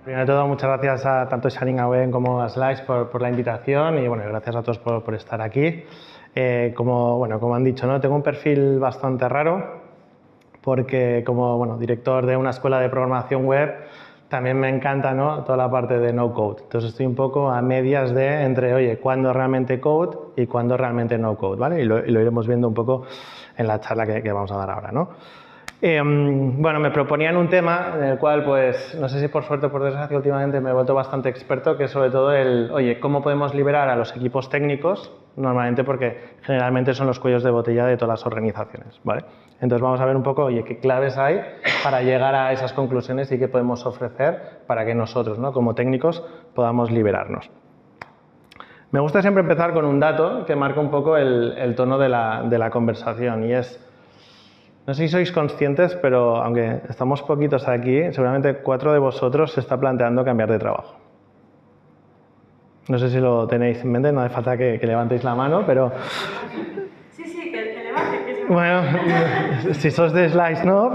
Primero de todo, muchas gracias a tanto Sharing Awen como a Slice por la invitación y bueno, gracias a todos por estar aquí. Como han dicho, ¿no? Tengo un perfil bastante raro porque como director de una escuela de programación web también me encanta, ¿no? Toda la parte de no code. Entonces estoy un poco a medias de entre, oye, cuándo realmente code y cuándo realmente no code, ¿vale? Y lo iremos viendo un poco en la charla que vamos a dar ahora, ¿no? Me proponían un tema en el cual, pues, no sé si por suerte o por desgracia, últimamente me he vuelto bastante experto, que es sobre todo oye, ¿cómo podemos liberar a los equipos técnicos? Normalmente porque generalmente son los cuellos de botella de todas las organizaciones, ¿vale? Entonces vamos a ver un poco, oye, qué claves hay para llegar a esas conclusiones y qué podemos ofrecer para que nosotros, ¿no? Como técnicos, podamos liberarnos. Me gusta siempre empezar con un dato que marca un poco el tono de la conversación y es... No sé si sois conscientes, pero aunque estamos poquitos aquí, seguramente 4 de vosotros se está planteando cambiar de trabajo. No sé si lo tenéis en mente, no hace falta que levantéis la mano, pero... Sí, que levante. Que se... Bueno, si sos de Slice, no,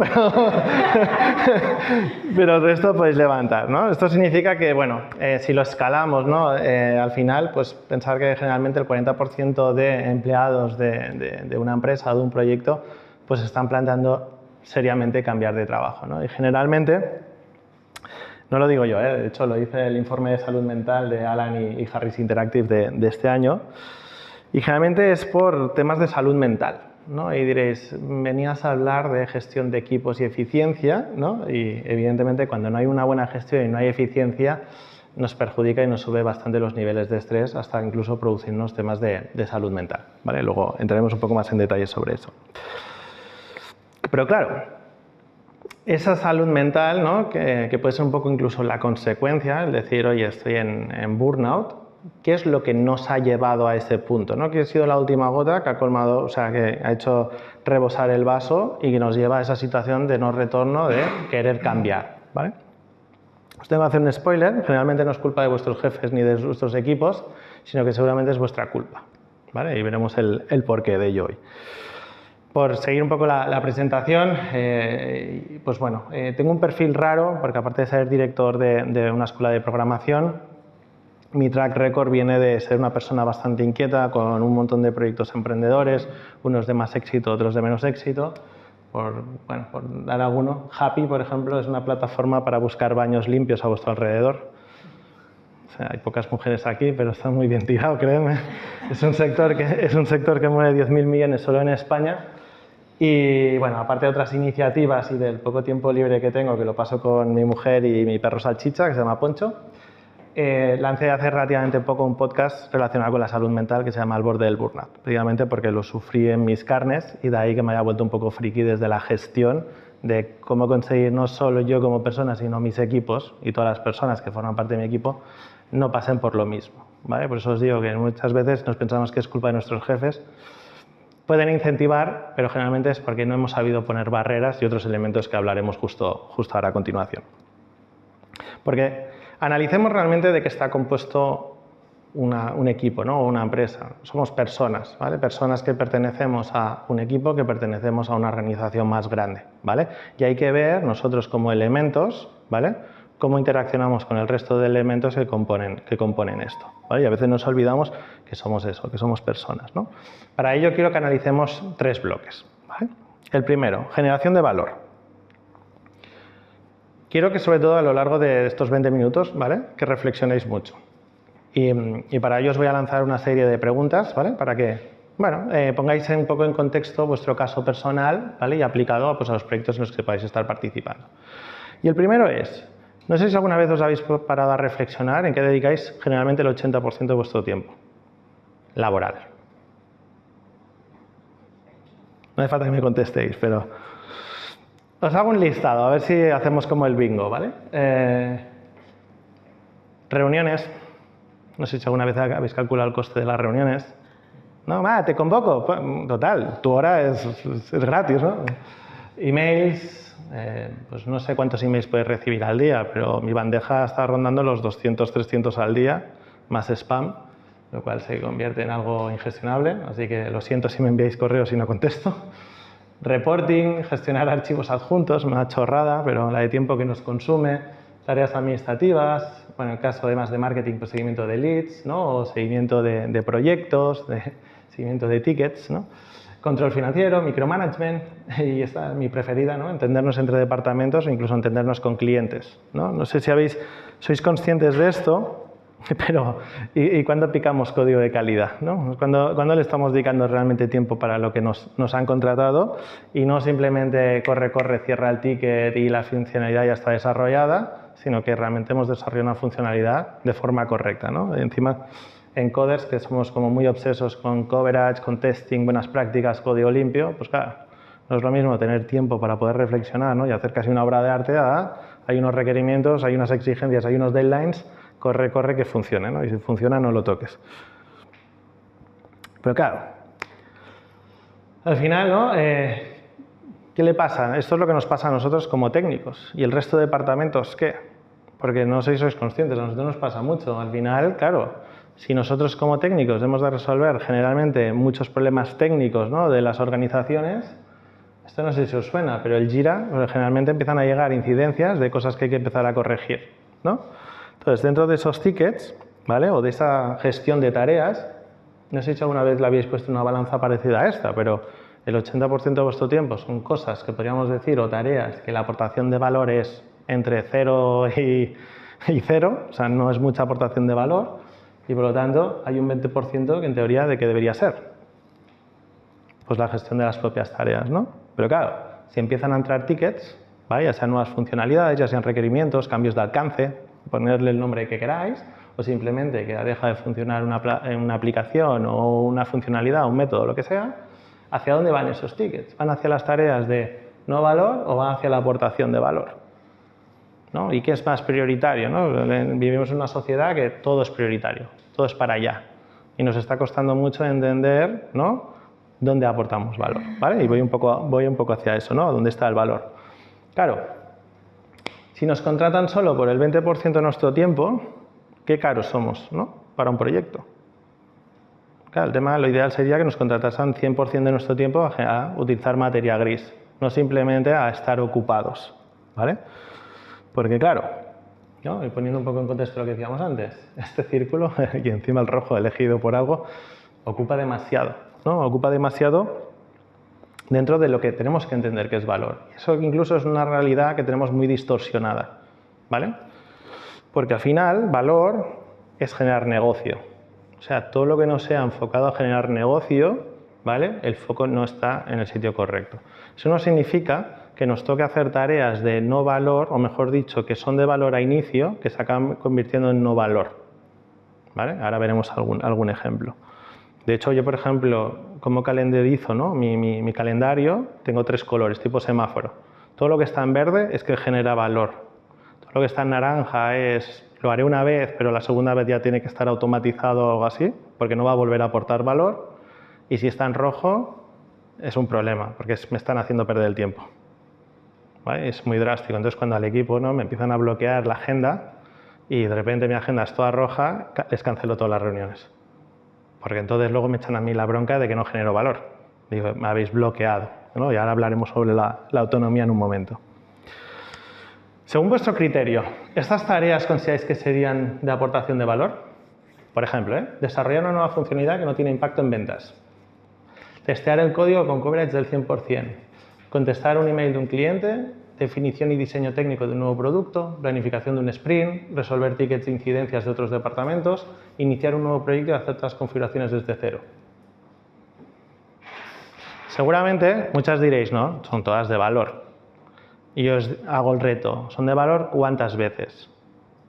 pero el resto podéis levantar, ¿no? Esto significa que, bueno, si lo escalamos, ¿no? Al final, pues pensar que generalmente el 40% de empleados de una empresa o de un proyecto pues están planteando seriamente cambiar de trabajo, ¿no? Y generalmente, no lo digo yo, de hecho lo dice el informe de salud mental de Alan y Harris Interactive de este año, y generalmente es por temas de salud mental, ¿no? Y diréis, venías a hablar de gestión de equipos y eficiencia, ¿no? Y evidentemente cuando no hay una buena gestión y no hay eficiencia, nos perjudica y nos sube bastante los niveles de estrés, hasta incluso producirnos temas de salud mental, ¿vale? Luego entraremos un poco más en detalle sobre eso. Pero claro, esa salud mental, ¿no? que puede ser un poco incluso la consecuencia, es decir, oye, estoy en burnout, ¿qué es lo que nos ha llevado a ese punto? ¿No? ¿Qué ha sido la última gota que ha colmado, o sea, que ha hecho rebosar el vaso y que nos lleva a esa situación de no retorno, de querer cambiar, ¿vale? Os tengo que hacer un spoiler, generalmente no es culpa de vuestros jefes ni de vuestros equipos, sino que seguramente es vuestra culpa, ¿vale? Y veremos el porqué de ello hoy. Por seguir un poco la presentación, pues bueno, tengo un perfil raro porque aparte de ser director de una escuela de programación, mi track record viene de ser una persona bastante inquieta con un montón de proyectos emprendedores, unos de más éxito, otros de menos éxito. Por dar alguno, Happy, por ejemplo, es una plataforma para buscar baños limpios a vuestro alrededor. O sea, hay pocas mujeres aquí, pero está muy bien tirado, créeme. Es un sector que mueve 10.000 millones solo en España. Y bueno, aparte de otras iniciativas y del poco tiempo libre que tengo, que lo paso con mi mujer y mi perro Salchicha, que se llama Poncho, lancé hace relativamente poco un podcast relacionado con la salud mental que se llama Al borde del burnout, precisamente porque lo sufrí en mis carnes y de ahí que me haya vuelto un poco friki desde la gestión de cómo conseguir no solo yo como persona, sino mis equipos y todas las personas que forman parte de mi equipo no pasen por lo mismo, ¿vale? Por eso os digo que muchas veces nos pensamos que es culpa de nuestros jefes. Pueden incentivar, pero generalmente es porque no hemos sabido poner barreras y otros elementos que hablaremos justo ahora a continuación. Porque analicemos realmente de qué está compuesto un equipo, ¿no? O una empresa. Somos personas, ¿vale? Personas que pertenecemos a un equipo, que pertenecemos a una organización más grande, ¿vale? Y hay que ver nosotros como elementos, ¿vale? Cómo interaccionamos con el resto de elementos que componen esto, ¿vale? Y a veces nos olvidamos que somos eso, que somos personas, ¿no? Para ello quiero que analicemos 3 bloques, ¿vale? El primero, generación de valor. Quiero que sobre todo a lo largo de estos 20 minutos, ¿vale? Que reflexionéis mucho. Y para ello os voy a lanzar una serie de preguntas, ¿vale? Para que, pongáis un poco en contexto vuestro caso personal, ¿vale? Y aplicado pues, a los proyectos en los que podáis estar participando. Y el primero es, no sé si alguna vez os habéis parado a reflexionar en qué dedicáis generalmente el 80% de vuestro tiempo laboral. No hace falta que me contestéis, pero os hago un listado, a ver si hacemos como el bingo, ¿vale? Reuniones. No sé si alguna vez habéis calculado el coste de las reuniones. No, te convoco. Total, tu hora es gratis, ¿no? Emails. Pues no sé cuántos emails puedes recibir al día, pero mi bandeja está rondando los 200, 300 al día, más spam, lo cual se convierte en algo ingestionable. Así que lo siento si me enviáis correos y no contesto. Reporting, gestionar archivos adjuntos, una chorrada, pero la de tiempo que nos consume. tareas administrativas, bueno, en el caso además de marketing, pues seguimiento de leads, ¿no? O seguimiento de proyectos, seguimiento de tickets, ¿no? Control financiero, micromanagement, y esta es mi preferida, ¿no? Entendernos entre departamentos o incluso entendernos con clientes, ¿no? No sé si sois conscientes de esto, pero ¿y cuándo picamos código de calidad, ¿no? ¿Cuándo le estamos dedicando realmente tiempo para lo que nos han contratado y no simplemente corre, cierra el ticket y la funcionalidad ya está desarrollada, sino que realmente hemos desarrollado una funcionalidad de forma correcta, ¿no? Y encima, en coders, que somos como muy obsesos con coverage, con testing, buenas prácticas, código limpio, pues claro, no es lo mismo tener tiempo para poder reflexionar, ¿no? Y hacer casi una obra de arte, hay unos requerimientos, hay unas exigencias, hay unos deadlines, corre que funcione, ¿no? Y si funciona no lo toques. Pero claro, al final, ¿no? ¿Qué le pasa? Esto es lo que nos pasa a nosotros como técnicos. ¿Y el resto de departamentos qué? Porque no sé si sois conscientes, a nosotros nos pasa mucho. Al final, claro, si nosotros como técnicos hemos de resolver generalmente muchos problemas técnicos, ¿no? De las organizaciones, esto no sé si os suena, pero el Jira, generalmente empiezan a llegar incidencias de cosas que hay que empezar a corregir, ¿no? Entonces, dentro de esos tickets, ¿vale? O de esa gestión de tareas, no sé si alguna vez la habéis puesto en una balanza parecida a esta, pero el 80% de vuestro tiempo son cosas que podríamos decir, o tareas que la aportación de valor es entre 0 y 0, o sea, no es mucha aportación de valor, y por lo tanto hay un 20% que en teoría de qué debería ser. Pues la gestión de las propias tareas, ¿no? Pero claro, si empiezan a entrar tickets, ¿vale? Ya sean nuevas funcionalidades, ya sean requerimientos, cambios de alcance, ponerle el nombre que queráis, o simplemente que deja de funcionar una aplicación o una funcionalidad, un método, lo que sea, ¿hacia dónde van esos tickets? ¿Van hacia las tareas de no valor o van hacia la aportación de valor? ¿No? ¿Y qué es más prioritario, ¿no? Vivimos en una sociedad que todo es prioritario, todo es para allá. Y nos está costando mucho entender, ¿no? Dónde aportamos valor, ¿vale? Y voy un poco hacia eso, ¿no? ¿Dónde está el valor? Claro, si nos contratan solo por el 20% de nuestro tiempo, qué caros somos, ¿no? Para un proyecto. Claro, el tema, lo ideal sería que nos contratasen 100% de nuestro tiempo a utilizar materia gris, no simplemente a estar ocupados, ¿vale? Porque claro, ¿no? Y poniendo un poco en contexto lo que decíamos antes, este círculo, y encima el rojo elegido por algo, ocupa demasiado, ¿no? Ocupa demasiado dentro de lo que tenemos que entender que es valor. Eso incluso es una realidad que tenemos muy distorsionada, ¿vale? Porque al final, valor es generar negocio. O sea, todo lo que no sea enfocado a generar negocio, ¿vale? El foco no está en el sitio correcto. Eso no significa que nos toque hacer tareas de no valor, o mejor dicho, que son de valor a inicio, que se acaban convirtiendo en no valor, ¿vale? Ahora veremos algún ejemplo. De hecho, yo, por ejemplo, como calendarizo, ¿no? mi calendario, tengo 3 colores, tipo semáforo. Todo lo que está en verde es que genera valor. Todo lo que está en naranja lo haré una vez, pero la segunda vez ya tiene que estar automatizado o algo así, porque no va a volver a aportar valor. Y si está en rojo, es un problema, porque me están haciendo perder el tiempo, ¿vale? Es muy drástico. Entonces, cuando al equipo, ¿no? Me empiezan a bloquear la agenda y de repente mi agenda es toda roja, les cancelo todas las reuniones. Porque entonces luego me echan a mí la bronca de que no genero valor. Digo, me habéis bloqueado, ¿no? Y ahora hablaremos sobre la autonomía en un momento. Según vuestro criterio, ¿estas tareas consideráis que serían de aportación de valor? Por ejemplo, desarrollar una nueva funcionalidad que no tiene impacto en ventas. Testear el código con coverage del 100%. Contestar un email de un cliente. Definición y diseño técnico de un nuevo producto. Planificación de un sprint. Resolver tickets de incidencias de otros departamentos. Iniciar un nuevo proyecto y hacer las configuraciones desde cero. Seguramente muchas diréis, ¿no? Son todas de valor. Y os hago el reto. ¿Son de valor cuántas veces?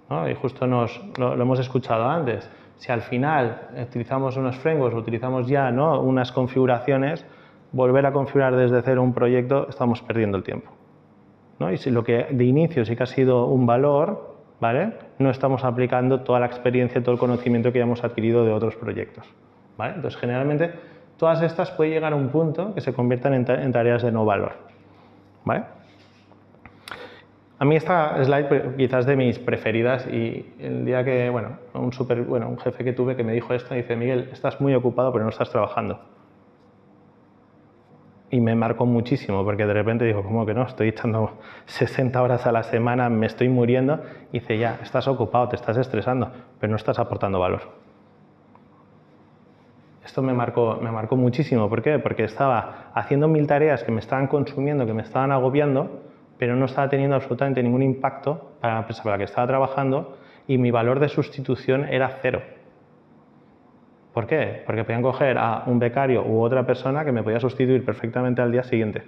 ¿No? Y justo lo hemos escuchado antes. Si al final utilizamos unos frameworks, utilizamos ya, ¿no? Unas configuraciones, volver a configurar desde cero un proyecto, estamos perdiendo el tiempo, ¿no? Y si lo que de inicio sí que ha sido un valor, ¿vale? No estamos aplicando toda la experiencia, todo el conocimiento que ya hemos adquirido de otros proyectos, ¿vale? Entonces, generalmente, todas estas pueden llegar a un punto que se conviertan en tareas de no valor, ¿vale? A mí esta slide quizás de mis preferidas, y el día que, un jefe que tuve que me dijo esto, me dice, Miguel, estás muy ocupado pero no estás trabajando. y me marcó muchísimo, porque de repente digo, ¿cómo que no? Estoy echando 60 horas a la semana, me estoy muriendo. Y dice, ya, estás ocupado, te estás estresando, pero no estás aportando valor. Esto me marcó muchísimo. ¿Por qué? Porque estaba haciendo 1000 tareas que me estaban consumiendo, que me estaban agobiando, pero no estaba teniendo absolutamente ningún impacto para la empresa para la que estaba trabajando y mi valor de sustitución era 0. ¿Por qué? Porque podían coger a un becario u otra persona que me podía sustituir perfectamente al día siguiente.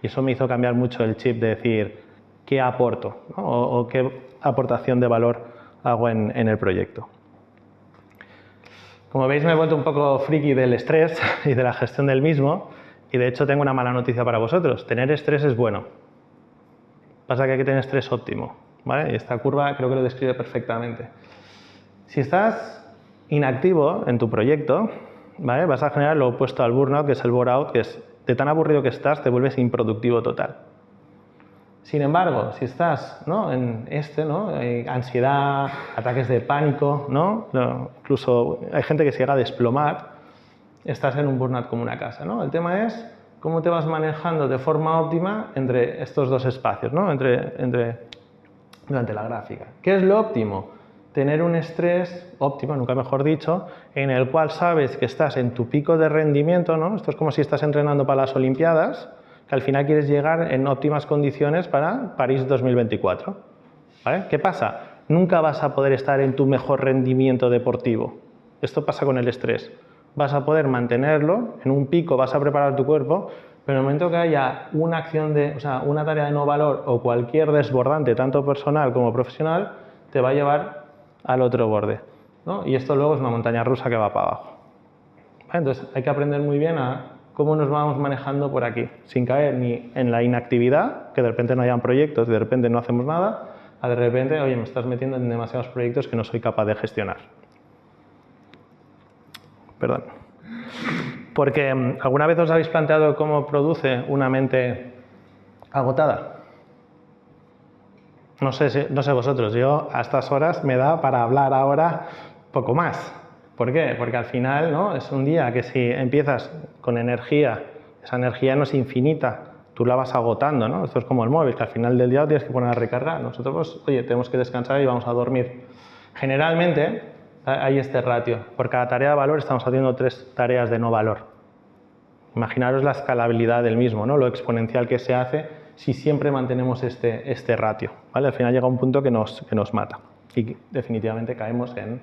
Y eso me hizo cambiar mucho el chip de decir, ¿qué aporto? ¿No? O qué aportación de valor hago en el proyecto. Como veis, me he vuelto un poco friki del estrés y de la gestión del mismo. Y de hecho tengo una mala noticia para vosotros. Tener estrés es bueno. Pasa que hay que tener estrés óptimo, ¿vale? Y esta curva creo que lo describe perfectamente. Si estás inactivo en tu proyecto, ¿vale? Vas a generar lo opuesto al burnout, que es el bore-out, que es de tan aburrido que estás, te vuelves improductivo total. Sin embargo, si estás, ¿no? en ¿no? Ansiedad, ataques de pánico, ¿no? Incluso hay gente que se llega a desplomar, estás en un burnout como una casa, ¿no? El tema es cómo te vas manejando de forma óptima entre estos dos espacios, ¿no? Durante la gráfica. ¿Qué es lo óptimo? Tener un estrés óptimo, nunca mejor dicho, en el cual sabes que estás en tu pico de rendimiento, ¿no? Esto es como si estás entrenando para las Olimpiadas, que al final quieres llegar en óptimas condiciones para París 2024. ¿Vale? ¿Qué pasa? Nunca vas a poder estar en tu mejor rendimiento deportivo. Esto pasa con el estrés. Vas a poder mantenerlo, en un pico vas a preparar tu cuerpo, pero en el momento que haya una acción una tarea de no valor o cualquier desbordante, tanto personal como profesional, te va a llevar al otro borde, ¿no? Y esto luego es una montaña rusa que va para abajo. ¿Vale? Entonces hay que aprender muy bien a cómo nos vamos manejando por aquí, sin caer ni en la inactividad, que de repente no hayan proyectos, de repente no hacemos nada, a de repente, oye, me estás metiendo en demasiados proyectos que no soy capaz de gestionar. Perdón. Porque ¿alguna vez os habéis planteado cómo produce una mente agotada? No sé vosotros, yo a estas horas me da para hablar ahora poco más. ¿Por qué? Porque al final, ¿no? Es un día que si empiezas con energía, esa energía no es infinita, tú la vas agotando, ¿no? Esto es como el móvil, que al final del día lo tienes que poner a recargar. Nosotros, pues, oye, tenemos que descansar y vamos a dormir. Generalmente hay este ratio. Por cada tarea de valor estamos haciendo 3 tareas de no valor. Imaginaros la escalabilidad del mismo, ¿no? Lo exponencial que se hace si siempre mantenemos este ratio, ¿vale? Al final llega un punto que nos mata y definitivamente caemos en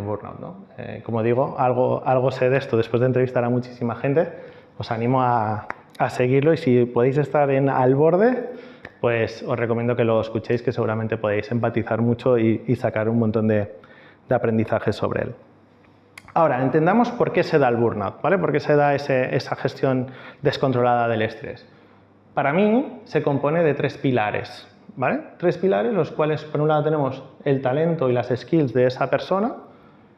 burnout, ¿no? Como digo, algo sé de esto después de entrevistar a muchísima gente. Os animo a seguirlo y si podéis estar al borde, pues os recomiendo que lo escuchéis, que seguramente podéis empatizar mucho y sacar un montón de aprendizaje sobre él. Ahora, entendamos por qué se da el burnout, ¿vale? ¿Por qué se da esa gestión descontrolada del estrés? Para mí se compone de 3 pilares, ¿vale? 3 pilares, los cuales por un lado tenemos el talento y las skills de esa persona,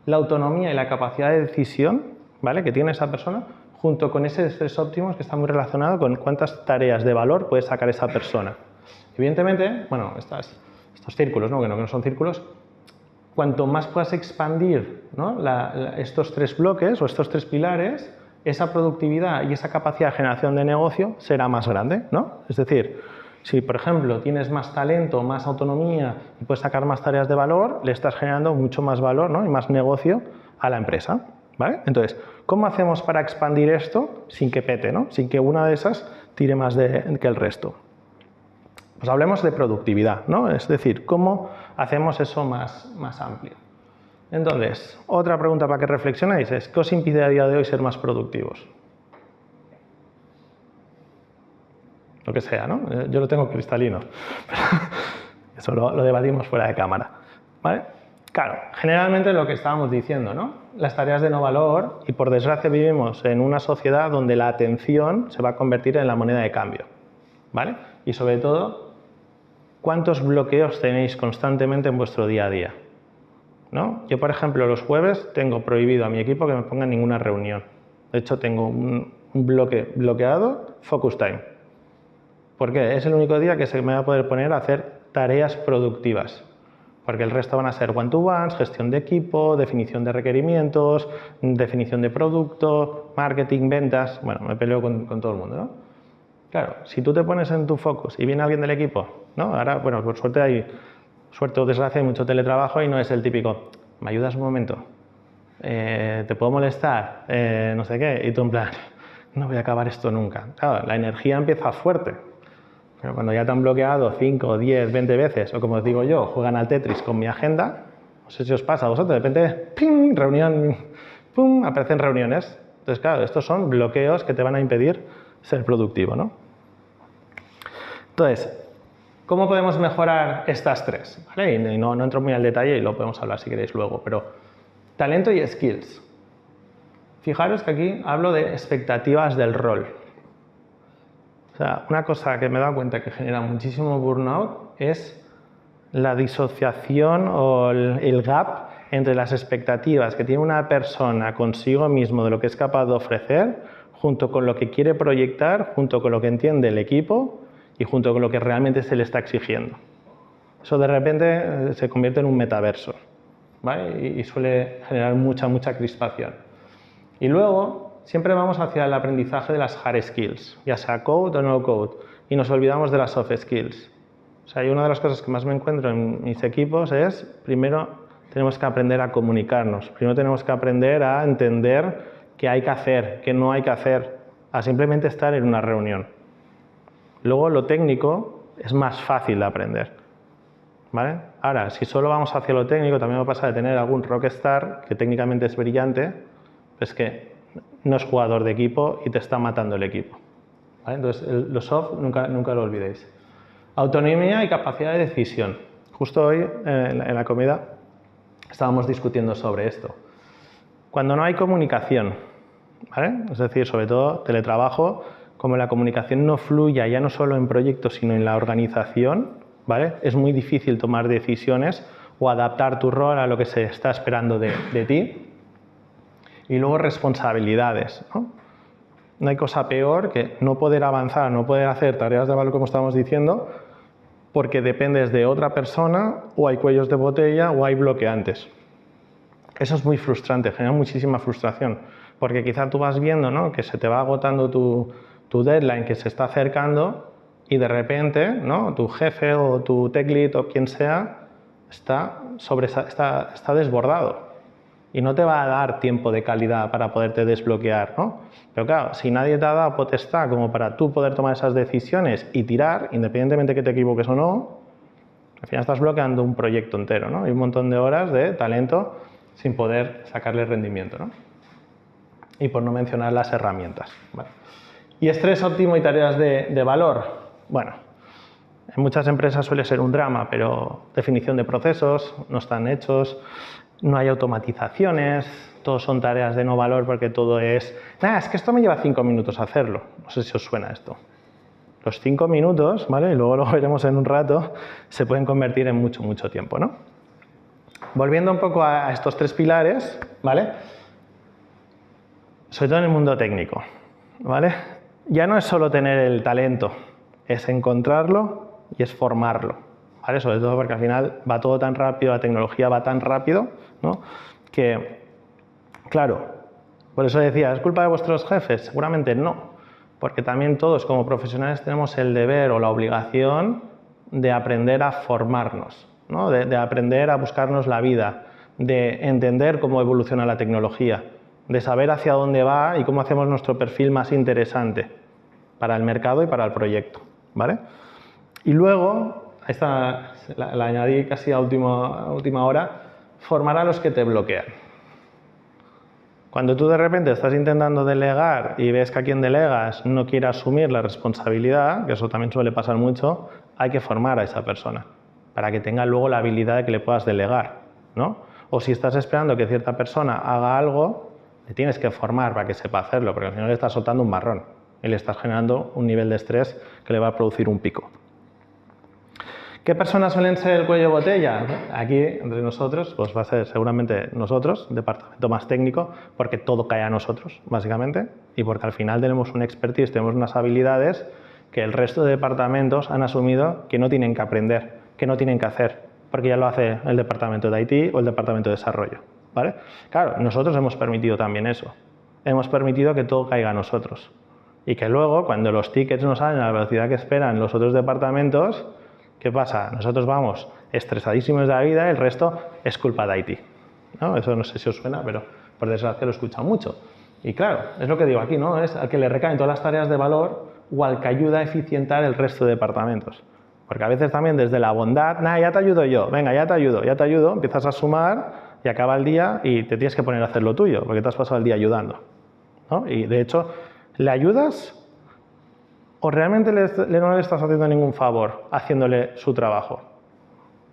la autonomía y la capacidad de decisión, ¿vale? Que tiene esa persona, junto con ese estrés óptimo que está muy relacionado con cuántas tareas de valor puede sacar esa persona. Evidentemente, bueno, estos círculos, ¿no? Que no son círculos, cuanto más puedas expandir, ¿no? estos 3 bloques o estos 3 pilares, esa productividad y esa capacidad de generación de negocio será más grande, ¿no? Es decir, si por ejemplo tienes más talento, más autonomía y puedes sacar más tareas de valor, le estás generando mucho más valor, ¿no? Y más negocio a la empresa, ¿vale? Entonces, ¿cómo hacemos para expandir esto sin que pete, ¿no? Sin que una de esas tire más que el resto? Pues hablemos de productividad, ¿no? Es decir, ¿cómo hacemos eso más amplio? Entonces, otra pregunta para que reflexionéis es, ¿qué os impide a día de hoy ser más productivos? Lo que sea, ¿no? Yo lo tengo cristalino. Eso lo debatimos fuera de cámara, ¿vale? Claro, generalmente lo que estábamos diciendo, ¿no? Las tareas de no valor, y por desgracia vivimos en una sociedad donde la atención se va a convertir en la moneda de cambio, ¿vale? Y sobre todo, ¿cuántos bloqueos tenéis constantemente en vuestro día a día? ¿No? Yo, por ejemplo, los jueves tengo prohibido a mi equipo que me ponga en ninguna reunión. De hecho, tengo un bloque bloqueado, focus time. ¿Por qué? Es el único día que se me va a poder poner a hacer tareas productivas. porque el resto van a ser one-to-ones, gestión de equipo, definición de requerimientos, definición de producto, marketing, ventas. Bueno, me peleo con todo el mundo, ¿no? Claro, si tú te pones en tu focus y viene alguien del equipo, ¿no? Ahora, bueno, por suerte suerte o desgracia, hay mucho teletrabajo y no es el típico, ¿me ayudas un momento? ¿Te puedo molestar? No sé qué. Y tú en plan, no voy a acabar esto nunca. Claro, la energía empieza fuerte. Pero cuando ya te han bloqueado 5, 10, 20 veces, o como os digo yo, juegan al Tetris con mi agenda, no sé si os pasa a vosotros, de repente, ¡ping!, reunión, ¡pum!, aparecen reuniones. Entonces, claro, estos son bloqueos que te van a impedir ser productivo, ¿no? Entonces, ¿cómo podemos mejorar estas tres? ¿Vale? Y no entro muy al detalle y lo podemos hablar si queréis luego, pero talento y skills. Fijaros que aquí hablo de expectativas del rol. O sea, una cosa que me he dado cuenta que genera muchísimo burnout es la disociación o el gap entre las expectativas que tiene una persona consigo mismo de lo que es capaz de ofrecer, junto con lo que quiere proyectar, junto con lo que entiende el equipo y junto con lo que realmente se le está exigiendo. Eso de repente se convierte en un metaverso, ¿vale? Y suele generar mucha crispación. Y luego siempre vamos hacia el aprendizaje de las hard skills, ya sea code o no code, y nos olvidamos de las soft skills. O sea, y una de las cosas que más me encuentro en mis equipos es, primero tenemos que aprender a comunicarnos, primero tenemos que aprender a entender qué hay que hacer, qué no hay que hacer, a simplemente estar en una reunión. Luego lo técnico es más fácil de aprender, ¿vale? Ahora, si solo vamos hacia lo técnico, también me pasa de tener algún rockstar que técnicamente es brillante, es que no es jugador de equipo y te está matando el equipo, ¿vale? Entonces, lo soft nunca lo olvidéis. Autonomía y capacidad de decisión. Justo hoy en la comida estábamos discutiendo sobre esto. Cuando no hay comunicación, ¿vale? Es decir, sobre todo teletrabajo, como la comunicación no fluya ya no solo en proyectos sino en la organización, ¿vale? Es muy difícil tomar decisiones o adaptar tu rol a lo que se está esperando de ti. Y luego responsabilidades, ¿no? No hay cosa peor que no poder avanzar, no poder hacer tareas de valor como estábamos diciendo, porque dependes de otra persona, o hay cuellos de botella, o hay bloqueantes. Eso es muy frustrante, genera muchísima frustración, porque quizá tú vas viendo, ¿no?, que se te va agotando tu deadline, que se está acercando, y de repente, ¿no?, tu jefe o tu tech lead o quien sea está desbordado. Y no te va a dar tiempo de calidad para poderte desbloquear, ¿no? Pero claro, si nadie te ha dado potestad como para tú poder tomar esas decisiones y tirar, independientemente que te equivoques o no, al final estás bloqueando un proyecto entero, ¿no? Y un montón de horas de talento sin poder sacarle rendimiento, ¿no? Y por no mencionar las herramientas, ¿vale? Y estrés óptimo y tareas de valor. Bueno, en muchas empresas suele ser un drama, pero definición de procesos, no están hechos, no hay automatizaciones, todos son tareas de no valor porque todo es, es que esto me lleva 5 minutos hacerlo. No sé si os suena esto. Los 5 minutos, ¿vale? Y luego lo veremos en un rato, se pueden convertir en mucho tiempo, ¿no? Volviendo un poco a estos tres pilares, ¿vale? Sobre todo en el mundo técnico, ¿vale? Ya no es solo tener el talento, es encontrarlo y es formarlo, ¿vale? Sobre todo porque al final va todo tan rápido, la tecnología va tan rápido, ¿no?, que, claro, por eso decía, ¿es culpa de vuestros jefes? Seguramente no, porque también todos como profesionales tenemos el deber o la obligación de aprender a formarnos, ¿no?, de aprender a buscarnos la vida, de entender cómo evoluciona la tecnología, de saber hacia dónde va y cómo hacemos nuestro perfil más interesante para el mercado y para el proyecto, ¿vale? Y luego, esta la añadí casi a última hora, formar a los que te bloquean. Cuando tú de repente estás intentando delegar y ves que a quien delegas no quiere asumir la responsabilidad, que eso también suele pasar mucho, hay que formar a esa persona para que tenga luego la habilidad de que le puedas delegar, ¿no? O si estás esperando que cierta persona haga algo, le tienes que formar para que sepa hacerlo, porque al final le estás soltando un marrón y le estás generando un nivel de estrés que le va a producir un pico. ¿Qué personas suelen ser el cuello de botella? Aquí, entre nosotros, pues va a ser seguramente nosotros, departamento más técnico, porque todo cae a nosotros, básicamente, y porque al final tenemos un expertise, tenemos unas habilidades que el resto de departamentos han asumido que no tienen que aprender, que no tienen que hacer. porque ya lo hace el departamento de IT o el departamento de desarrollo, ¿vale? Claro, nosotros hemos permitido también eso. Hemos permitido que todo caiga a nosotros. Y que luego, cuando los tickets no salen a la velocidad que esperan los otros departamentos, ¿qué pasa? Nosotros vamos estresadísimos de la vida y el resto es culpa de IT, ¿no? Eso no sé si os suena, pero por desgracia lo he escuchado mucho. Y claro, es lo que digo aquí, ¿no? Es al que le recaen todas las tareas de valor o al que ayuda a eficientar el resto de departamentos. Porque a veces también desde la bondad, nada, ya te ayudo yo, venga, ya te ayudo, empiezas a sumar y acaba el día y te tienes que poner a hacer lo tuyo, porque te has pasado el día ayudando, ¿no? Y de hecho, ¿le ayudas o realmente no le estás haciendo ningún favor haciéndole su trabajo?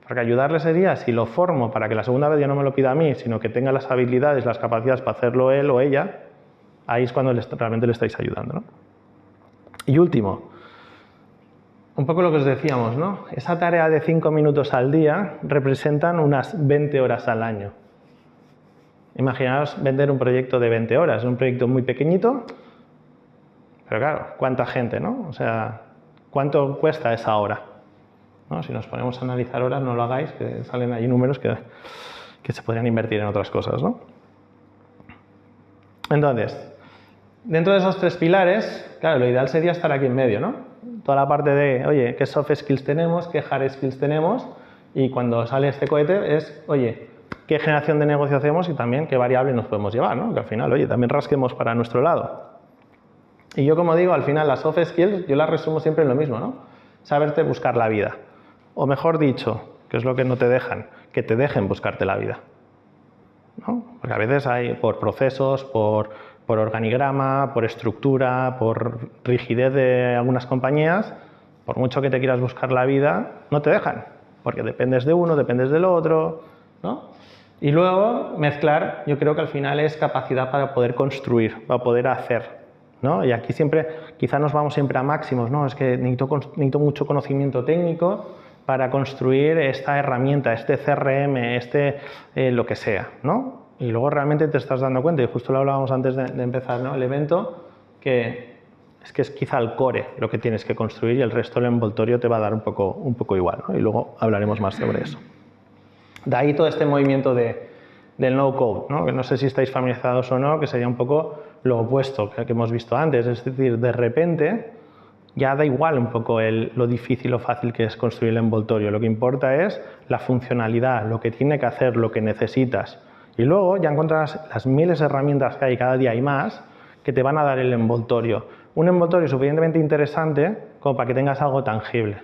Porque ayudarle sería, si lo formo para que la segunda vez ya no me lo pida a mí, sino que tenga las habilidades, las capacidades para hacerlo él o ella, ahí es cuando realmente le estáis ayudando, ¿no? Y último, un poco lo que os decíamos, ¿no? Esa tarea de 5 minutos al día representan unas 20 horas al año. Imaginaos vender un proyecto de 20 horas, un proyecto muy pequeñito, pero claro, ¿cuánta gente, no? O sea, ¿cuánto cuesta esa hora? ¿No? Si nos ponemos a analizar horas, no lo hagáis, que salen ahí números que se podrían invertir en otras cosas, ¿no? Entonces, dentro de esos 3 pilares, claro, lo ideal sería estar aquí en medio, ¿no? Toda la parte de, oye, ¿qué soft skills tenemos? ¿Qué hard skills tenemos? Y cuando sale este cohete es, oye, ¿qué generación de negocio hacemos? Y también, ¿qué variable nos podemos llevar, ¿no? Que al final, oye, también rasquemos para nuestro lado. Y yo, como digo, al final las soft skills, yo las resumo siempre en lo mismo, ¿no? Saberte buscar la vida. O mejor dicho, que es lo que no te dejan, que te dejen buscarte la vida, ¿no? Porque a veces hay, por procesos, por organigrama, por estructura, por rigidez de algunas compañías, por mucho que te quieras buscar la vida, no te dejan, porque dependes de uno, dependes del otro, ¿no? Y luego mezclar, yo creo que al final es capacidad para poder construir, para poder hacer, ¿no? Y aquí siempre, quizá nos vamos siempre a máximos, ¿no? Es que necesito mucho conocimiento técnico para construir esta herramienta, este CRM, lo que sea, ¿no? Y luego realmente te estás dando cuenta, y justo lo hablábamos antes de empezar, ¿no? El evento, que es quizá el core lo que tienes que construir y el resto del envoltorio te va a dar un poco igual, ¿no? Y luego hablaremos más sobre eso. De ahí todo este movimiento del no-code, ¿no? Que no sé si estáis familiarizados o no, que sería un poco lo opuesto que hemos visto antes, es decir, de repente ya da igual un poco lo difícil o fácil que es construir el envoltorio. Lo que importa es la funcionalidad, lo que tiene que hacer, lo que necesitas. Y luego ya encuentras las miles de herramientas que hay, cada día hay más, que te van a dar el envoltorio. Un envoltorio suficientemente interesante como para que tengas algo tangible.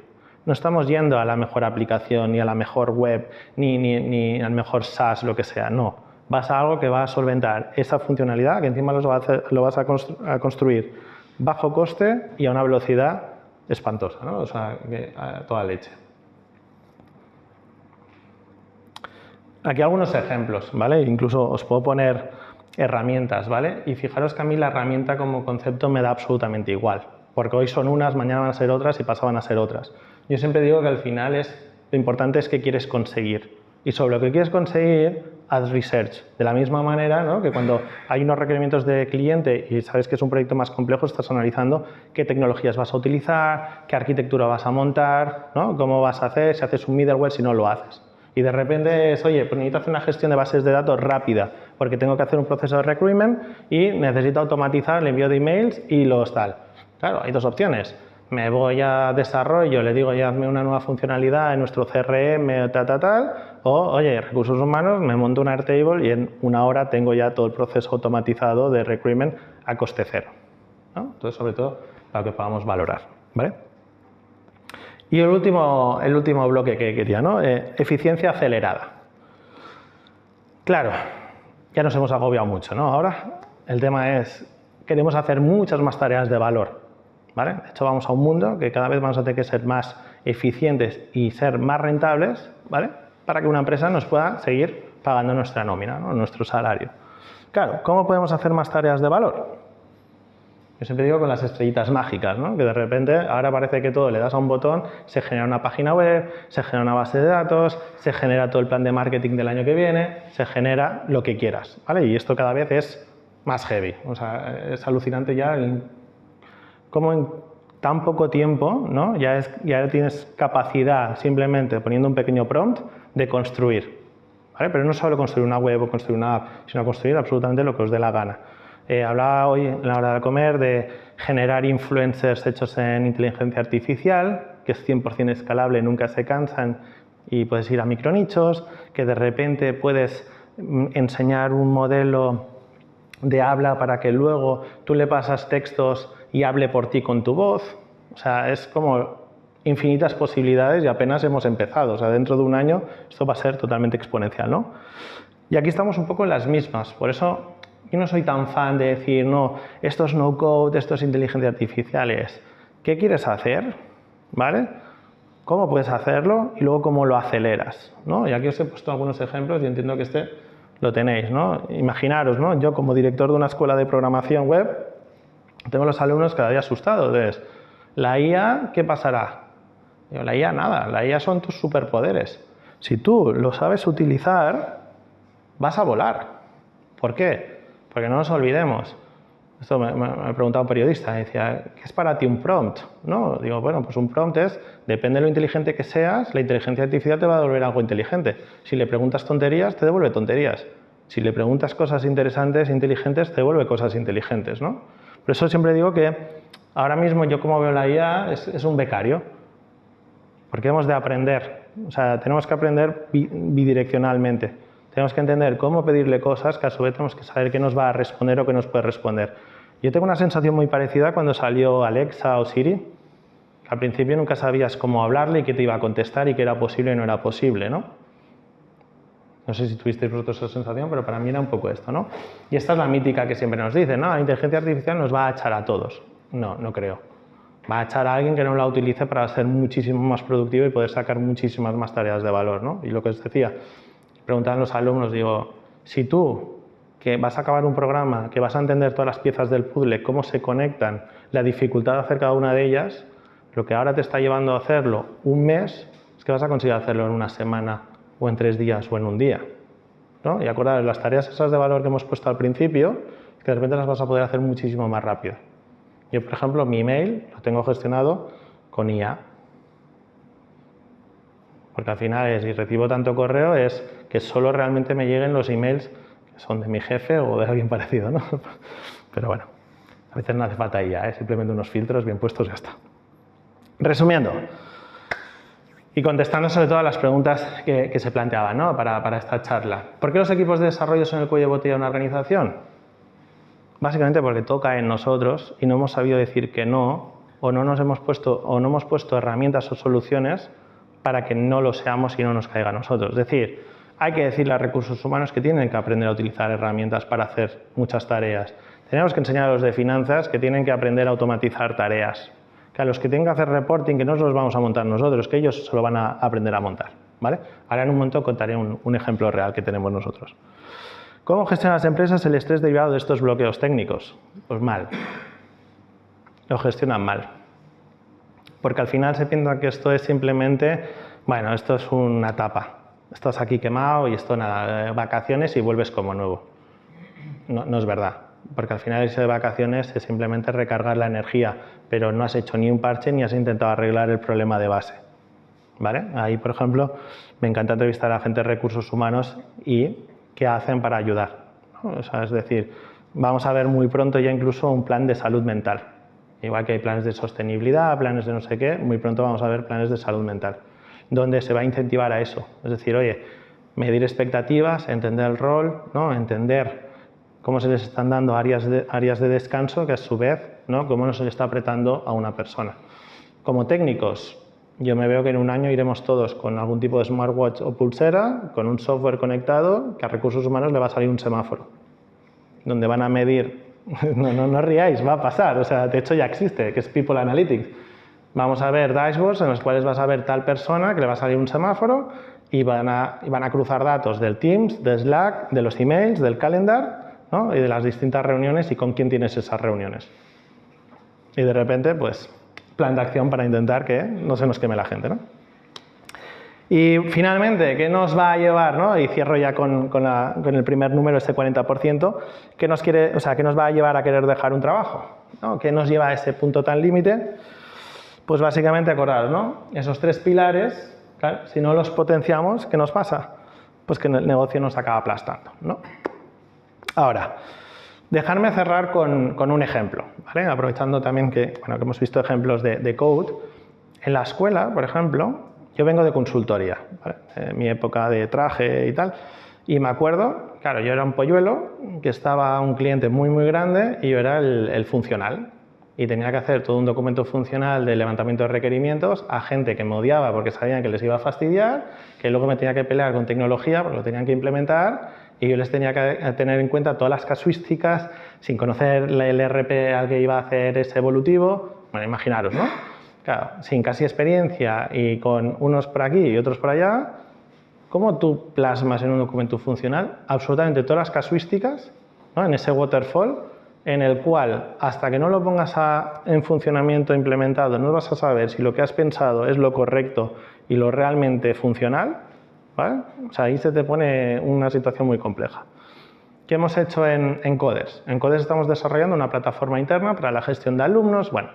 No estamos yendo a la mejor aplicación, ni a la mejor web, ni al mejor SaaS, lo que sea. No. Vas a algo que va a solventar esa funcionalidad, que encima lo vas a construir bajo coste y a una velocidad espantosa, ¿no? O sea, a toda leche. Aquí algunos ejemplos, ¿vale? Incluso os puedo poner herramientas, ¿vale? Y fijaros que a mí la herramienta como concepto me da absolutamente igual, porque hoy son unas, mañana van a ser otras y pasado van a ser otras. Yo siempre digo que al final lo importante es qué quieres conseguir. Y sobre lo que quieres conseguir, haz research. De la misma manera, ¿no? Que cuando hay unos requerimientos de cliente y sabes que es un proyecto más complejo, estás analizando qué tecnologías vas a utilizar, qué arquitectura vas a montar, ¿no? Cómo vas a hacer, si haces un middleware, si no lo haces. Y de repente es, oye, pues necesito hacer una gestión de bases de datos rápida, porque tengo que hacer un proceso de recruitment y necesito automatizar el envío de emails y los tal. Claro, hay 2 opciones. Me voy a desarrollo, le digo, ya hazme una nueva funcionalidad en nuestro CRM, tal, o, oye, recursos humanos, me monto un Airtable y en 1 hora tengo ya todo el proceso automatizado de recruitment a coste cero, ¿no? Entonces, sobre todo, para que podamos valorar, ¿vale? Y el último bloque que quería, ¿no? Eficiencia acelerada. Claro, ya nos hemos agobiado mucho, ¿no? Ahora el tema es, queremos hacer muchas más tareas de valor, ¿vale? De hecho, vamos a un mundo que cada vez vamos a tener que ser más eficientes y ser más rentables, ¿vale? Para que una empresa nos pueda seguir pagando nuestra nómina, ¿no? Nuestro salario. Claro, ¿cómo podemos hacer más tareas de valor? Yo siempre digo con las estrellitas mágicas, ¿no? Que de repente ahora parece que todo le das a un botón, se genera una página web, se genera una base de datos, se genera todo el plan de marketing del año que viene, se genera lo que quieras, ¿vale? Y esto cada vez es más heavy. O sea, es alucinante ya cómo en tan poco tiempo, ¿no? Ya tienes capacidad, simplemente poniendo un pequeño prompt, de construir. ¿Vale? Pero no solo construir una web o construir una app, sino construir absolutamente lo que os dé la gana. Hablaba hoy en la hora de comer de generar influencers hechos en inteligencia artificial, que es 100% escalable, nunca se cansan y puedes ir a micronichos, que de repente puedes enseñar un modelo de habla para que luego tú le pasas textos y hable por ti con tu voz. O sea, es como infinitas posibilidades y apenas hemos empezado. O sea, dentro de un año esto va a ser totalmente exponencial, ¿no? Y aquí estamos un poco en las mismas. Por eso yo no soy tan fan de decir, no, esto es no code, esto es inteligencia artificial. ¿Qué quieres hacer? ¿Vale? ¿Cómo puedes hacerlo? Y luego cómo lo aceleras, ¿no? Y aquí os he puesto algunos ejemplos y entiendo que este lo tenéis, ¿no? Imaginaros, ¿no? Yo como director de una escuela de programación web tengo a los alumnos cada día asustados. Entonces, ¿la IA qué pasará? Digo, la IA nada, la IA son tus superpoderes. Si tú lo sabes utilizar, vas a volar. ¿Por qué? Porque no nos olvidemos. Esto me preguntaba un periodista, decía, ¿qué es para ti un prompt? ¿No? Digo, bueno, pues un prompt es, depende de lo inteligente que seas, la inteligencia artificial te va a devolver algo inteligente. Si le preguntas tonterías, te devuelve tonterías. Si le preguntas cosas interesantes, inteligentes, te devuelve cosas inteligentes, ¿no? Por eso siempre digo que ahora mismo yo como veo la IA es un becario. Porque hemos de aprender, o sea, tenemos que aprender bidireccionalmente. Tenemos que entender cómo pedirle cosas que a su vez tenemos que saber qué nos va a responder o qué nos puede responder. Yo tengo una sensación muy parecida cuando salió Alexa o Siri. Al principio nunca sabías cómo hablarle y qué te iba a contestar y qué era posible y no era posible, ¿no? No sé si tuvisteis vosotros esa sensación, pero para mí era un poco esto, ¿no? Y esta es la mítica que siempre nos dicen, ¿no? La inteligencia artificial nos va a echar a todos. No, no creo. Va a echar a alguien que no la utilice para ser muchísimo más productivo y poder sacar muchísimas más tareas de valor, ¿no? Y lo que os decía, preguntaban los alumnos, digo, si tú, que vas a acabar un programa, que vas a entender todas las piezas del puzzle, cómo se conectan, la dificultad de hacer cada una de ellas, lo que ahora te está llevando a hacerlo un mes, es que vas a conseguir hacerlo en una semana o en 3 días o en un día, ¿no? Y acordaros, las tareas esas de valor que hemos puesto al principio, que de repente las vas a poder hacer muchísimo más rápido. Yo, por ejemplo, mi email lo tengo gestionado con IA. Porque al final, si recibo tanto correo, es que solo realmente me lleguen los emails que son de mi jefe o de alguien parecido, ¿no? Pero bueno, a veces no hace falta IA, simplemente unos filtros bien puestos y ya está. Resumiendo, y contestando sobre todo a las preguntas que se planteaban, ¿no? para esta charla. ¿Por qué los equipos de desarrollo son el cuello de botella de una organización? Básicamente porque toca en nosotros y no hemos sabido decir que no, o no hemos puesto herramientas o soluciones para que no lo seamos y no nos caiga a nosotros. Es decir, hay que decirle a recursos humanos que tienen que aprender a utilizar herramientas para hacer muchas tareas. Tenemos que enseñar a los de finanzas que tienen que aprender a automatizar tareas. Que a los que tienen que hacer reporting, que no los vamos a montar nosotros, que ellos se lo van a aprender a montar, ¿vale? Ahora en un momento contaré un ejemplo real que tenemos nosotros. ¿Cómo gestionan las empresas el estrés derivado de estos bloqueos técnicos? Pues mal. Lo gestionan mal. Porque al final se piensa que esto es simplemente, bueno, esto es una etapa. Estás aquí quemado y esto nada, vacaciones y vuelves como nuevo. No es verdad. Porque al final irse de vacaciones es simplemente recargar la energía, pero no has hecho ni un parche ni has intentado arreglar el problema de base. ¿Vale? Ahí, por ejemplo, me encanta entrevistar a gente de recursos humanos y qué hacen para ayudar, ¿no? O sea, es decir, vamos a ver muy pronto ya incluso un plan de salud mental. Igual que hay planes de sostenibilidad, planes de no sé qué, muy pronto vamos a ver planes de salud mental, donde se va a incentivar a eso. Es decir, oye, medir expectativas, entender el rol, ¿no? Entender cómo se les están dando áreas de descanso, que a su vez, ¿no? Cómo no se le está apretando a una persona. Como técnicos, yo me veo que en un año iremos todos con algún tipo de smartwatch o pulsera, con un software conectado, que a recursos humanos le va a salir un semáforo, donde van a medir, no ríais, va a pasar, o sea, de hecho ya existe, que es People Analytics. Vamos a ver dashboards en los cuales vas a ver tal persona que le va a salir un semáforo y van a cruzar datos del Teams, de Slack, de los emails, del calendar, ¿no? Y de las distintas reuniones y con quién tienes esas reuniones. Y de repente, pues, plan de acción para intentar que no se nos queme la gente, ¿no? Y finalmente, ¿qué nos va a llevar, ¿no? Y cierro ya con el primer número, ese 40%, ¿qué nos va a llevar a querer dejar un trabajo, ¿no? ¿Qué nos lleva a ese punto tan límite? Pues básicamente acordaros, ¿no? Esos 3 pilares Claro, si no los potenciamos, ¿qué nos pasa? Pues que el negocio nos acaba aplastando, ¿no? Ahora, dejarme cerrar con un ejemplo, ¿vale? Aprovechando también que hemos visto ejemplos de code. En la escuela, por ejemplo, yo vengo de consultoría, ¿vale? En mi época de traje y tal, y me acuerdo, claro, yo era un polluelo, que estaba un cliente muy, muy grande y yo era el funcional. Y tenía que hacer todo un documento funcional de levantamiento de requerimientos a gente que me odiaba porque sabían que les iba a fastidiar, que luego me tenía que pelear con tecnología porque lo tenían que implementar y yo les tenía que tener en cuenta todas las casuísticas sin conocer el RP al que iba a hacer ese evolutivo. Bueno, imaginaros, ¿no? Claro, sin casi experiencia y con unos por aquí y otros por allá, ¿cómo tú plasmas en un documento funcional absolutamente todas las casuísticas, ¿no? En ese waterfall, en el cual, hasta que no lo pongas en funcionamiento implementado, no vas a saber si lo que has pensado es lo correcto y lo realmente funcional, ¿vale? O sea, ahí se te pone una situación muy compleja. ¿Qué hemos hecho en Coders? En Coders estamos desarrollando una plataforma interna para la gestión de alumnos, bueno,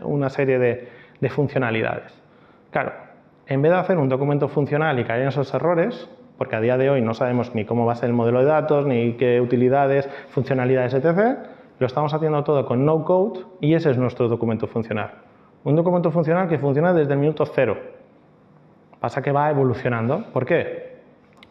una serie de funcionalidades. Claro, en vez de hacer un documento funcional y caer en esos errores, porque a día de hoy no sabemos ni cómo va a ser el modelo de datos, ni qué utilidades, funcionalidades, etc., lo estamos haciendo todo con no code y ese es nuestro documento funcional. Un documento funcional que funciona desde el minuto cero. Pasa que va evolucionando. ¿Por qué?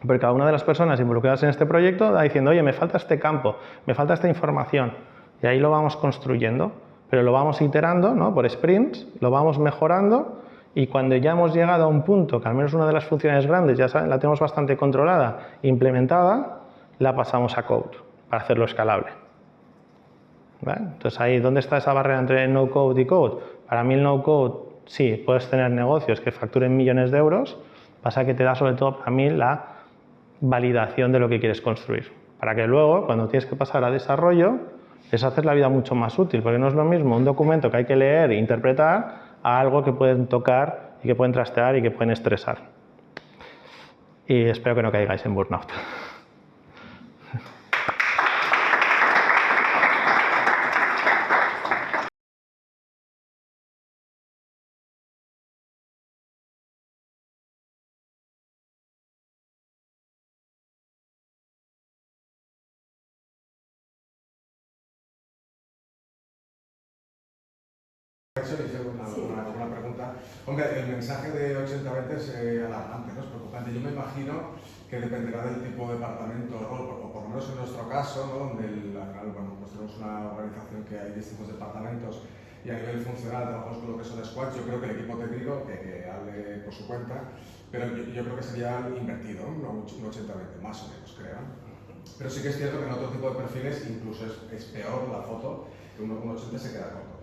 Porque cada una de las personas involucradas en este proyecto va diciendo, oye, me falta este campo, me falta esta información. Y ahí lo vamos construyendo, pero lo vamos iterando, ¿no? Por sprints, lo vamos mejorando y cuando ya hemos llegado a un punto que al menos una de las funciones grandes ya la tenemos bastante controlada, implementada, la pasamos a code para hacerlo escalable. ¿Vale? Entonces ahí, ¿dónde está esa barrera entre no code y code? Para mí el no code, sí, puedes tener negocios que facturen millones de euros, pasa que te da sobre todo para mí la validación de lo que quieres construir. Para que luego, cuando tienes que pasar a desarrollo, es hacer la vida mucho más útil, porque no es lo mismo un documento que hay que leer e interpretar a algo que pueden tocar y que pueden trastear y que pueden estresar. Y espero que no caigáis en burnout. Hice una pregunta. Hombre, el mensaje de 80-20 es alarmante, ¿no? Es preocupante. Yo me imagino que dependerá del tipo de departamento o rol, o por lo menos en nuestro caso, ¿no? Donde pues tenemos una organización que hay distintos departamentos y a nivel funcional trabajamos con lo que son squads. Yo creo que el equipo técnico que hable por su cuenta, pero yo creo que sería invertido, ¿no? Un 80-20, más o menos, creo. Pero sí que es cierto que en otro tipo de perfiles incluso es peor la foto, que un 80 se queda corto.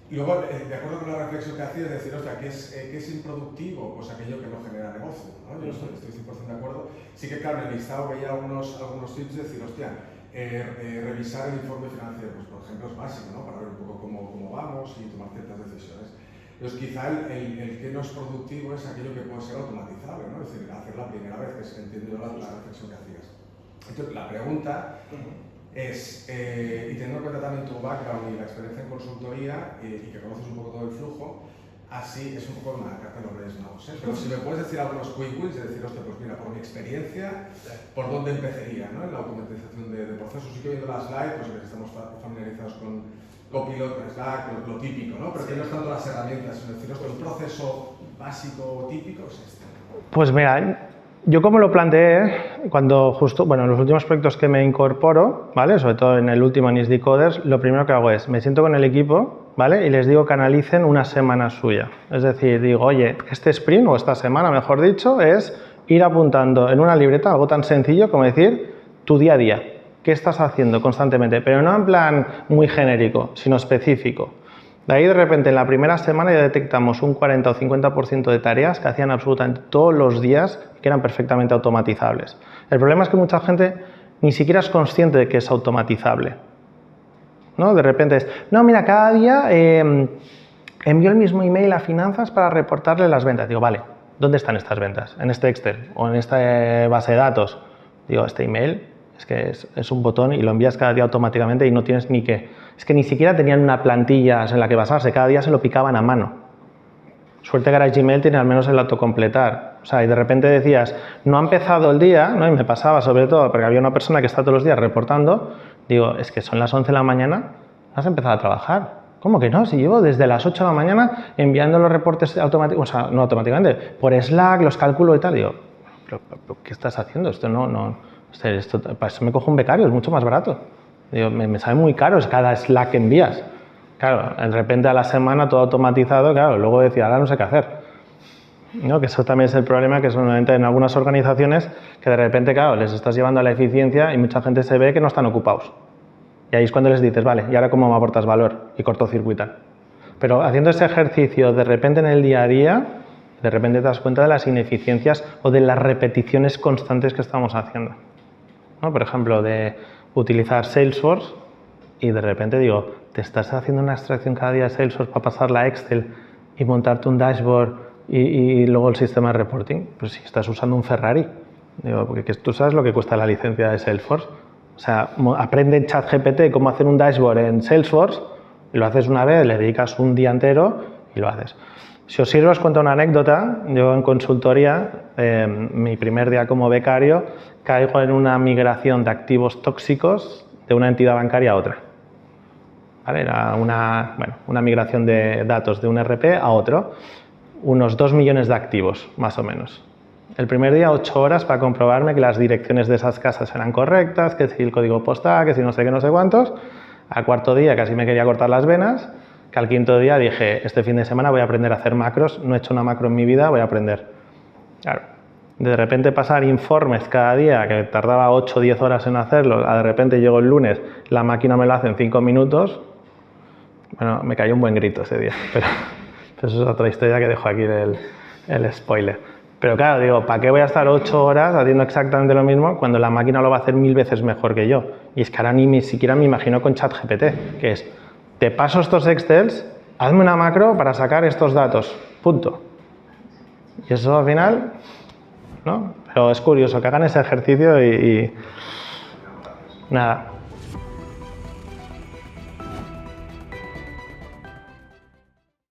Y luego, de acuerdo con la reflexión que hacía, es decir, hostia, ¿qué es improductivo? Pues aquello que no genera negocio, ¿no? Yo estoy 100% de acuerdo. Sí que, claro, en el listado veía algunos tips de decir, hostia, revisar el informe financiero, pues por ejemplo es básico, ¿no? Para ver un poco cómo vamos y tomar ciertas decisiones. Entonces, quizá el que no es productivo es aquello que puede ser automatizable, ¿no? Es decir, hacer la primera vez, que se entiende la reflexión que hacías. Entonces, la pregunta es, y teniendo en cuenta también tu background y la experiencia en consultoría y que conoces un poco todo el flujo, así es un poco una carta de los Reyes Magos, ¿eh? Pero si me puedes decir algunos quick wins, es decir, hostia, pues mira, por mi experiencia, ¿por dónde empezaría, ¿no? En la automatización de procesos? Sí que viendo la slide, pues que estamos familiarizados con Copilot, con Slack, lo típico, ¿no? Pero que no es tanto las herramientas, es decir, hostia, un proceso básico típico es este. Pues mira, yo como lo planteé, cuando justo, bueno, en los últimos proyectos que me incorporo, ¿vale? Sobre todo en el último en ISD Coders, lo primero que hago es, me siento con el equipo, ¿vale? Y les digo que analicen una semana suya. Es decir, digo, oye, este sprint, o esta semana, mejor dicho, es ir apuntando en una libreta algo tan sencillo como decir tu día a día. ¿Qué estás haciendo constantemente? Pero no en plan muy genérico, sino específico. De ahí de repente en la primera semana ya detectamos un 40 o 50% de tareas que hacían absolutamente todos los días y que eran perfectamente automatizables. El problema es que mucha gente ni siquiera es consciente de que es automatizable, ¿no? De repente es, no, mira, cada día envío el mismo email a finanzas para reportarle las ventas. Digo, vale, ¿dónde están estas ventas? ¿En este Excel o en esta base de datos? Digo, este email es que es un botón y lo envías cada día automáticamente y no tienes ni que... Es que ni siquiera tenían una plantilla en la que basarse, cada día se lo picaban a mano. Suerte que ahora Gmail tiene al menos el autocompletar. sea, y de repente decías, no ha empezado el día, ¿no? Y me pasaba sobre todo, porque había una persona que está todos los días reportando, digo, es que son las 11 de la mañana, has empezado a trabajar. ¿Cómo que no? Si llevo desde las 8 de la mañana enviando los reportes automáticamente, o sea, no automáticamente, por Slack, los calculo y tal. Digo, ¿pero qué estás haciendo? Esto esto, para eso me cojo un becario, es mucho más barato. Digo, me sale muy caro, es cada Slack que envías. Claro, de repente a la semana todo automatizado, claro, luego decía, ahora no sé qué hacer. ¿No? Que eso también es el problema, que solamente en algunas organizaciones que de repente, claro, les estás llevando a la eficiencia y mucha gente se ve que no están ocupados. Y ahí es cuando les dices, vale, ¿y ahora cómo me aportas valor? Y cortocircuitan. Pero haciendo ese ejercicio de repente en el día a día, de repente te das cuenta de las ineficiencias o de las repeticiones constantes que estamos haciendo. ¿No? Por ejemplo, de utilizar Salesforce y de repente digo, ¿te estás haciendo una extracción cada día de Salesforce para pasarla a Excel y montarte un dashboard y luego el sistema de reporting? Pues si estás usando un Ferrari. Digo, porque tú sabes lo que cuesta la licencia de Salesforce. O sea, aprende en ChatGPT cómo hacer un dashboard en Salesforce y lo haces una vez, le dedicas un día entero y lo haces. Si os sirve, os cuento una anécdota. Yo en consultoría, mi primer día como becario, caigo en una migración de activos tóxicos de una entidad bancaria a otra. ¿Vale? Era una migración de datos de un RP a otro. Unos 2 millones de activos, más o menos. El primer día 8 horas para comprobarme que las direcciones de esas casas eran correctas, que si el código postal, que si no sé qué, no sé cuántos. Al cuarto día casi me quería cortar las venas, que al quinto día dije, este fin de semana voy a aprender a hacer macros, no he hecho una macro en mi vida, voy a aprender. Claro, de repente pasar informes cada día, que tardaba 8 o 10 horas en hacerlo, de repente llego el lunes, la máquina me lo hace en 5 minutos, bueno, me cayó un buen grito ese día, pero eso es otra historia que dejo aquí el spoiler. Pero claro, digo, ¿para qué voy a estar 8 horas haciendo exactamente lo mismo cuando la máquina lo va a hacer 1000 veces mejor que yo? Y es que ahora ni siquiera me imagino con ChatGPT, que es, te paso estos Excels, hazme una macro para sacar estos datos, punto. Y eso al final, ¿no? Pero es curioso que hagan ese ejercicio y nada.